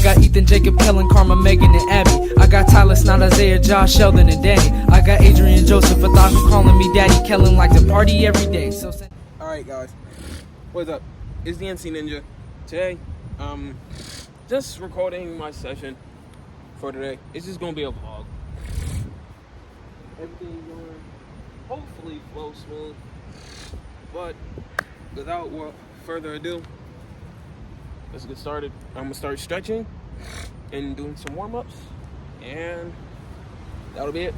I got Ethan, Jacob, Kellen, Karma, Megan, and Abby. I got Tyler, Snot, Isaiah, Josh, Sheldon, and Danny. I got Adrian, Joseph, I thought for calling me daddy. Kellen like to party every day. So alright guys, what's up? It's the NC Ninja. Today, just recording my session for today. It's just gonna be a vlog. Everything's going hopefully flow smooth. But without further ado, let's get started. I'm gonna start stretching and doing some warm-ups, and that'll be it.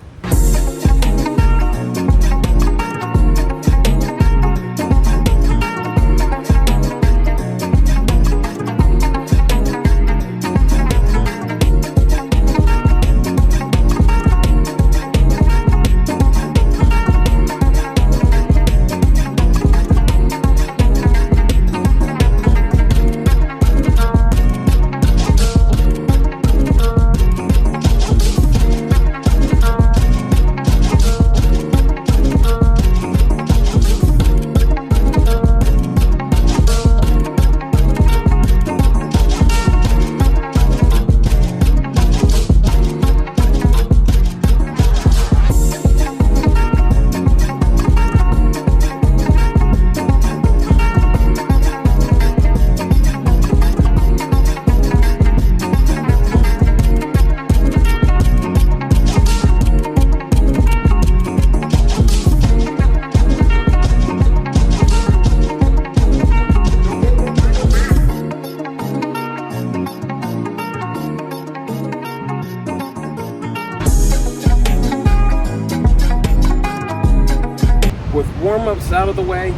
With warm-ups out of the way,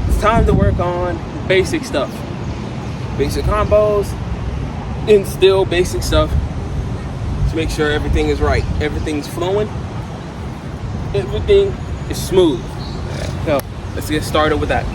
it's time to work on basic stuff. Basic combos, and still basic stuff to make sure everything is right. Everything's flowing. Everything is smooth. So let's get started with that.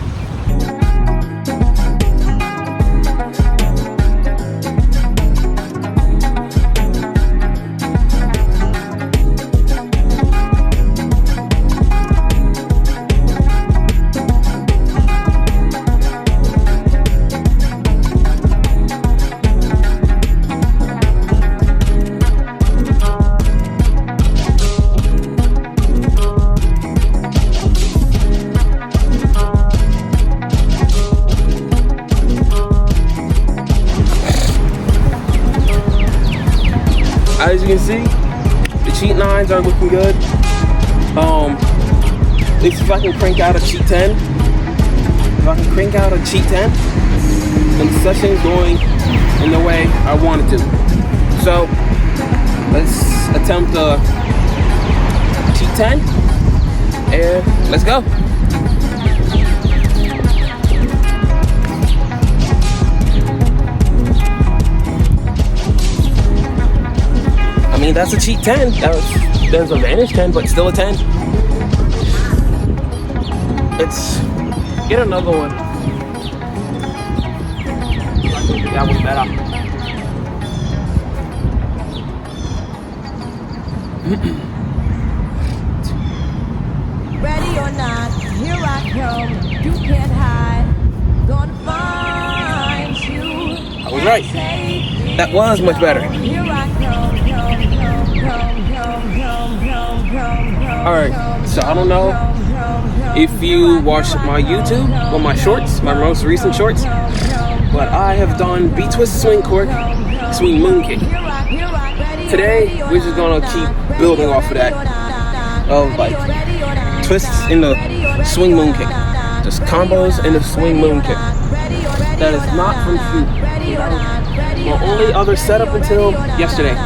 As you can see, the cheat 9s are looking good. At least if I can crank out a cheat 10, and the session is going in the way I want it to. So let's attempt a cheat 10, and let's go. I mean, that's a cheat 10. There's a vanish 10, but still a 10. Let's get another one. I think that was better. Ready or not, here I come. You can't hide. Gonna find you. I was right. That was much better. Here I come. Alright, so I don't know if you watched my YouTube or my shorts, my most recent shorts, but I have done B-twist, swing cork, swing moon kick. Today, we're just gonna keep building off of that, of like twists in the swing moon kick, just combos in the swing moon kick. That is not from shoot. My only other setup until yesterday.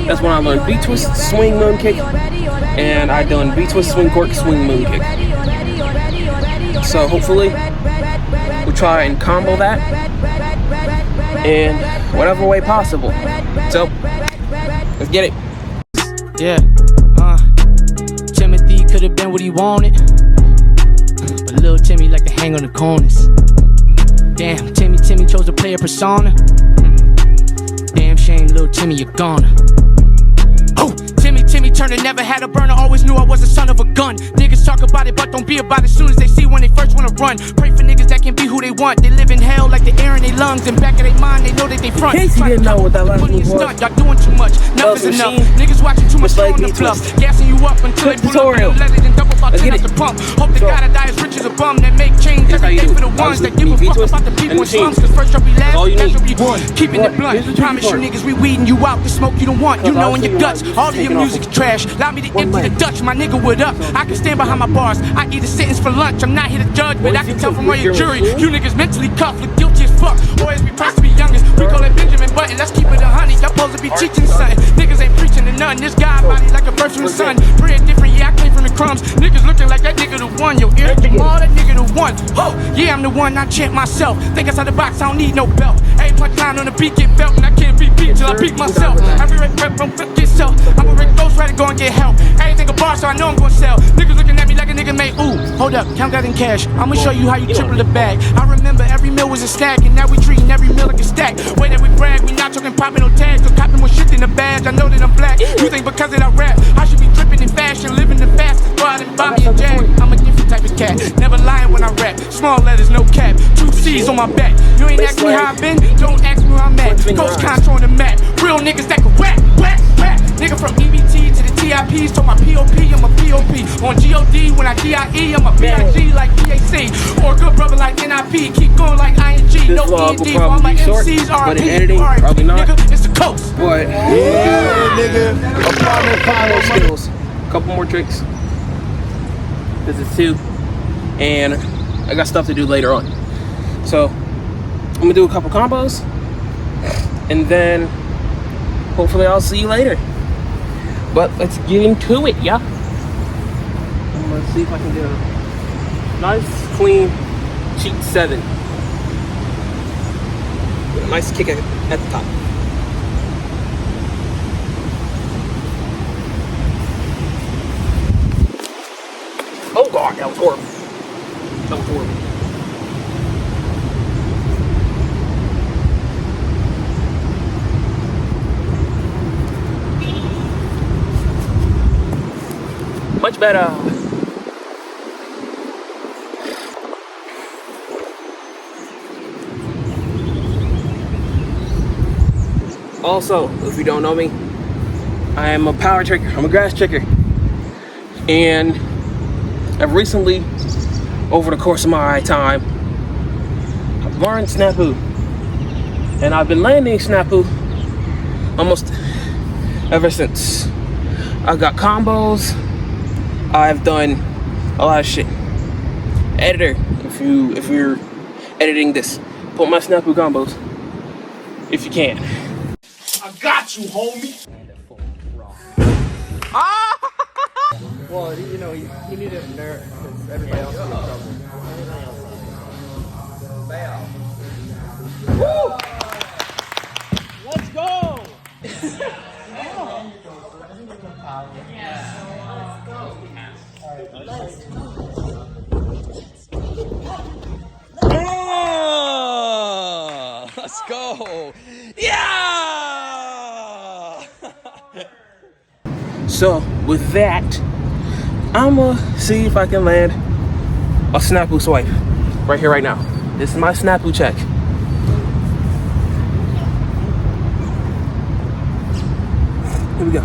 That's when I learned B-twist, swing moon kick, and I done B-twist, swing cork, swing moon kick. So hopefully we'll try and combo that in whatever way possible. So let's get it. yeah, Timothy could have been what he wanted, but little Timmy like to hang on the corners. Damn, Timmy chose to play a persona. Damn shame, little Timmy, you're gone. Oh, Timmy turner, never had a burner, always knew I was the son of a gun. Niggas talk about it, but don't be about it soon as they see when they first wanna run. Pray for niggas that can be who they want. They live in hell like the air in their lungs. In back of their mind, they know that they front. In case you didn't know what that last move was. Y'all doing too much, enough is enough. Niggas watching too much on the bluff. Gassing you up until they pull up and let it and double about 10 out the pump. Hope to God I die as rich as a bum that make change every day for the ones that give a fuck about the people in slums. Cause first you'll be last, last you'll be keeping it blunt. Promise you niggas we weeding you out, the smoke you don't want, you know in your guts. All of your music's trash, allow me to empty the Dutch, my nigga would up. I can stand behind my bars, I eat a sentence for lunch. I'm not here to judge, but I can tell from all your jury. You niggas mentally cuffed, look guilty as fuck. Always be proud to be youngest, we call it Benjamin Button, let's keep it 100. Y'all supposed to be teaching something, niggas ain't preaching to none. This guy body like a birth from the sun, bread different, yeah I came from the crumbs. Niggas looking like that nigga the one, yo ear all that nigga the one. Oh, yeah I'm the one, I chant myself. Think outside the box, I don't need no belt. Every punchline on the beat get felt, and I can't be beat till I beat myself. Every rap from flip yourself, I'm a Rick Ghostwriter, go and get help. Everything a bar, so I know I'm gonna sell. Niggas looking at me like a nigga made, ooh, hold up, count that in cash. I'ma show you how you triple the bag. I remember every meal was a stack, and now we treating every meal like a stack. Way that we brag, we not talking popping no tags, or copping more shit than a badge. I know that I'm black, you think because that I rap, I should be dripping in fashion, living the fastest. Go out and buy me a jag. I'm a different type of cat, never lying when I rap. Small letters, no cap, 2 C's on my back. You ain't asking me how I been, don't ask me where I'm at. Ghost contour on the map, real niggas that can rap. Nigga from EBT to the TIPs, to my POP, I'm a POP. On GOD, when I DIE, I'm a BIG like PAC. Or a good brother like NIP, keep going like ING. No END, for all my MCs, but in RIP, editing, probably not. Nigga, it's the coast. But Yeah, nigga. skills, couple more tricks. This is 2, and I got stuff to do later on. So I'm gonna do a couple combos, and then hopefully I'll see you later. But let's get into it, yeah. I'm gonna see if I can get a nice, clean, cheat 7. With a nice kick at the top. Oh God, that was horrible. That was horrible. Much better. Also, if you don't know me, I am a power tricker. I'm a grass tricker. And I've recently, over the course of my time, I've learned snafu. And I've been landing snafu almost ever since. I've got combos. I've done a lot of shit. Editor, if you're editing this, put my snafu combos if you can. I got you, homie. Well, you know, he needed a nerd because everybody else was in trouble. Woo! Let's go! Oh, let's go. Yeah! So, with that, I'ma see if I can land a snafu swipe right here, right now. This is my snafu check. Here we go.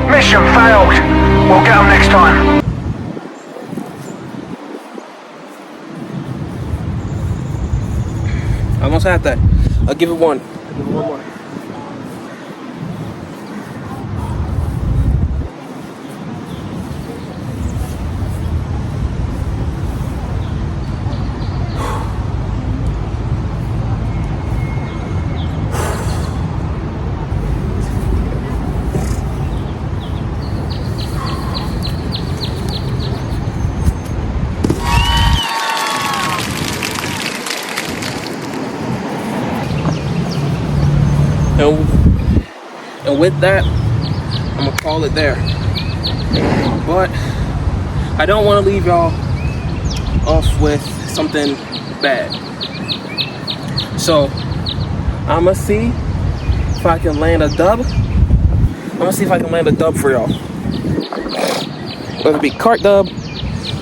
Mission failed. We'll get them next time. I almost had that. I'll give it one. I'll give it one more. with that, I'm gonna call it there. But I don't want to leave y'all off with something bad. So I'm gonna see if I can land a dub. I'm gonna see if I can land a dub for y'all. Whether it be cart dub,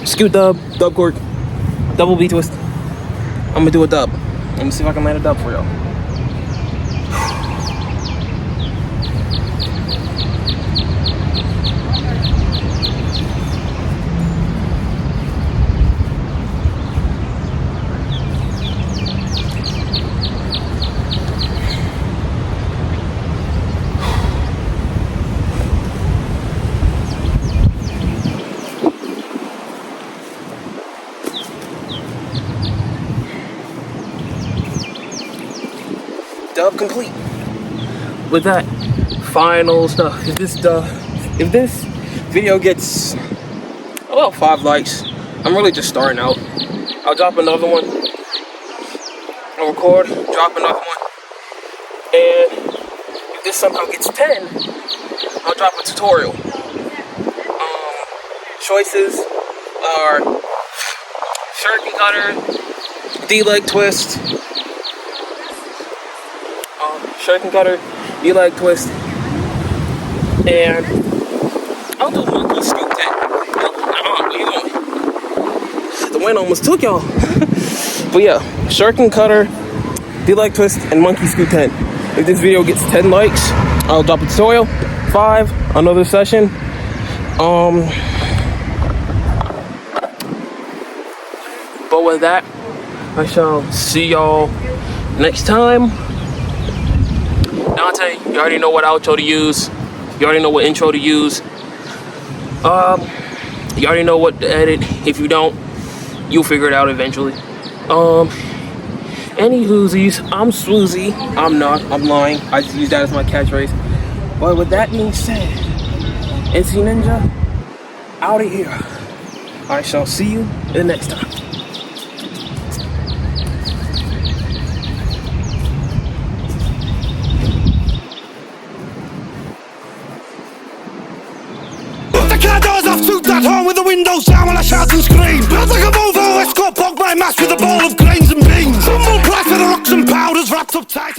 scoot dub, dub cork, double B twist. I'm gonna do a dub. Let me see if I can land a dub for y'all. Dub complete. With that final stuff, if this video gets about 5 likes, I'm really just starting out. I'll drop another one. I'll record, drop another one, and if this somehow gets 10, I'll drop a tutorial. Choices are shirt and cutter, D-leg twist. Shirt and cutter, D-leg twist, and I'll do monkey scoop tap. The wind almost took y'all. But yeah, shirt and cutter, D-leg twist, and monkey scoop 10. If this video gets 10 likes, I'll drop a tutorial. 5, another session. But with that, I shall see y'all next time. Dante, you already know what outro to use. You already know what intro to use. You already know what to edit. If you don't, you'll figure it out eventually. Any whoosies, I'm swoozy. I'm not, I'm lying. I just use that as my catchphrase. But with that being said, NC Ninja, out of here. I shall see you the next time. Doors off, suit that home with the windows down while I shout and scream. Built like a Volvo Escort, pog my mask with a bowl of grains and beans. Some more price for the rocks and powders wrapped up tight.